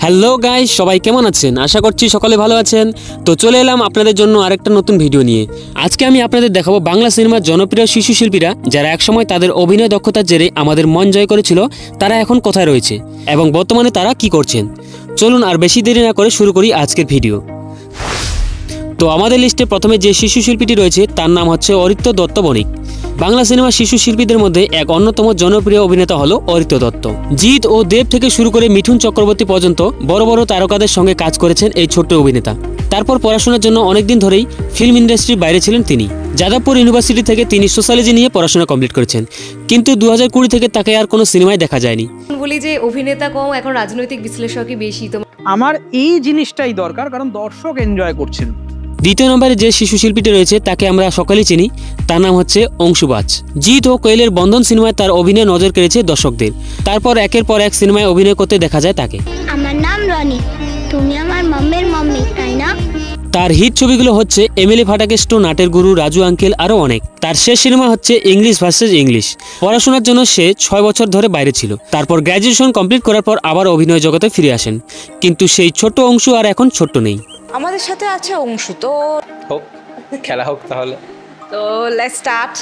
Hello guys, সবাই কেমন আছেন? আশা করছি সকলে ভালো আছেন। তো চলে এলাম আপনাদের জন্য আরেকটা নতুন ভিডিও নিয়ে। আজকে আমি আপনাদের দেখাবো বাংলা সিনেমার জনপ্রিয় শিশু শিল্পীরা যারা একসময় তাদের অভিনয় দক্ষতার জেরে আমাদের মন জয় করেছিল, তারা এখন কোথায় রয়েছে এবং বর্তমানে তারা কি করছেন। চলুন আর বেশি দেরি না করে শুরু করি আজকের ভিডিও। তো আমাদের লিস্টে প্রথমে যে শিশু শিল্পীটি রয়েছে তার নাম হচ্ছে অরিত্র দত্ত বণিক। বাংলা সিনেমার শিশু শিল্পীদের মধ্যে এক অন্যতম জনপ্রিয় অভিনেতা হলো অরিত্র দত্ত। জিৎ ও দেব থেকে শুরু করে মিঠুন চক্রবর্তী পর্যন্ত বড় বড় তারকাদের সঙ্গে কাজ করেছেন এই ছোট্ট অভিনেতা। তারপর পড়াশোনার জন্য অনেকদিন ধরেই ফিল্ম ইন্ডাস্ট্রির বাইরে ছিলেন তিনি। যাদবপুর ইউনিভার্সিটি থেকে তিনি সোশ্যালজি নিয়ে পড়াশোনা কমপ্লিট করেছেন, কিন্তু 2020 থেকে তাকে আর কোনো সিনেমায় দেখা যায়নি। বলি যে অভিনেতা কম, এখন রাজনৈতিক বিশ্লেষকই বেশি। তো আমার এই জিনিসটাই দরকার, কারণ দর্শক এনজয় করছেন। দ্বিতীয় নম্বরে যে শিশু শিল্পীটি রয়েছে তাকে আমরা সকলেই চিনি, তার নাম হচ্ছে অংশুবাজ। জিৎ ও কোয়েলের বন্ধন সিনেমায় তার অভিনয় নজর কেড়েছে দর্শকদের। তারপর একের পর এক সিনেমায় অভিনয় করতে দেখা যায় তাকে। আমার নাম রনি, তুমি আমার মাম্মির মাম্মি, তাই না? তার হিট ছবিগুলো হচ্ছে এমএলএ ফাটাকেষ্ট, নাটের গুরু, রাজু আঙ্কেল, আরও অনেক। তার শেষ সিনেমা হচ্ছে ইংলিশ ভার্সেস ইংলিশ। পড়াশোনার জন্য সে 6 বছর ধরে বাইরে ছিল। তারপর গ্র্যাজুয়েশন কমপ্লিট করার পর আবার অভিনয় জগতে ফিরে আসেন, কিন্তু সেই ছোট্ট অংশু আর এখন ছোট্ট নেই। আমাদের সাথে আছে অংশু। তো হোক, খেলা হোক তাহলে। তো লেটস স্টার্ট।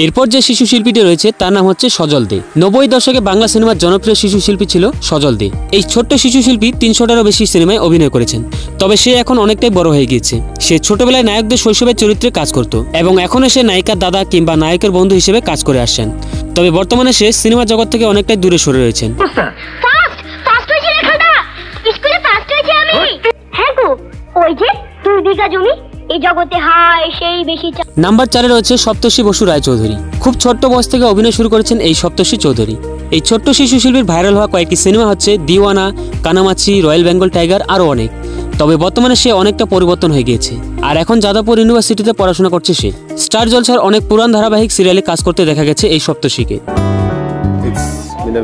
এরপর যে শিশু শিল্পীটি রয়েছে তার নাম হচ্ছে সজল দে। 90 দশকে বাংলা সিনেমার জনপ্রিয় শিশু শিল্পী ছিল সজল দে। এই ছোট্ট শিশু শিল্পী 300টারও বেশি সিনেমায় অভিনয় করেছেন, তবে সে এখন অনেকটাই বড় হয়ে গিয়েছে। সে ছোটবেলায় নায়কদের শৈশবের চরিত্রে কাজ করত এবং এখন সে নায়িকার দাদা কিংবা নায়কের বন্ধু হিসেবে কাজ করে আসছেন। তবে বর্তমানে সে সিনেমা জগৎ থেকে অনেকটাই দূরে সরে রয়েছেন। নাম্বার 4-এ রয়েছে সপ্তর্ষি বসু রায়চৌধুরী। খুব ছোট্ট বয়স থেকে অভিনয় শুরু করেছেন এই সপ্তর্ষি চৌধুরী। এই ছোট্ট শিশু শিল্পীর ভাইরাল হওয়া কয়েকটি সিনেমা হচ্ছে দিওয়ানা, কানামাছি, রয়্যাল বেঙ্গল টাইগার, আরও অনেক। তবে বর্তমানে সে অনেকটা পরিবর্তন হয়ে গিয়েছে, আর এখন যাদবপুর ইউনিভার্সিটিতে পড়াশোনা করছে সে। স্টার জলসার অনেক পুরান ধারাবাহিক সিরিয়ালে কাজ করতে দেখা গেছে এই সপ্তর্ষিকে।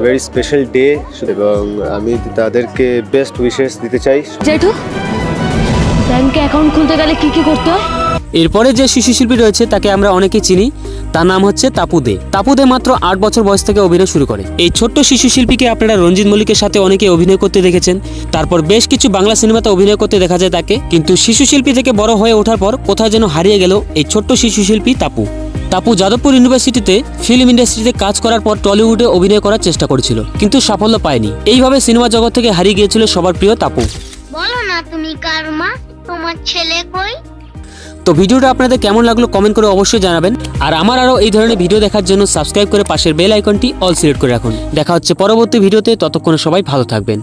ভেরি স্পেশাল ডে এবং আমি তাদেরকে বেস্ট উইশেস দিতে চাই। জেঠু, ব্যাংকে অ্যাকাউন্ট খুলতে গেলে কি কি করতে হয়? এরপরে যে শিশু শিল্পী রয়েছে তাকে আমরা অনেকেই চিনি, তার নাম হচ্ছে তাপু দে। তাপু দে মাত্র 8 বছর বয়স থেকে অভিনয় শুরু করে। এই ছোট্ট শিশু শিল্পীকে আপনারা রঞ্জিত মল্লিকের সাথে অনেকে অভিনয় করতে দেখেছেন। তারপর বেশ কিছু বাংলা সিনেমাতে অভিনয় করতে দেখা যায় তাকে, কিন্তু শিশু শিল্পী থেকে বড় হয়ে ওঠার পর কোথায় যেন হারিয়ে গেল এই ছোট্ট শিশু শিল্পী তাপু। তাপু যাদবপুর ইউনিভার্সিটিতে ফিল্ম ইন্ডাস্ট্রিতে কাজ করার পর টলিউডে অভিনয় করার চেষ্টা করেছিল, কিন্তু সাফল্য পায়নি। এইভাবে সিনেমা জগৎ থেকে হারিয়ে গিয়েছিল সবার প্রিয় তাপু। বলো না তুমি কার মা, তোমার ছেলে কই? তো ভিডিওটা আপনাদের কেমন লাগলো কমেন্ট করে অবশ্যই জানাবেন। আর আমার আরও এই ধরনের ভিডিও দেখার জন্য সাবস্ক্রাইব করে পাশের বেল আইকনটি অল সিলেক্ট করে রাখুন। দেখা হচ্ছে পরবর্তী ভিডিওতে, ততক্ষণে সবাই ভালো থাকবেন।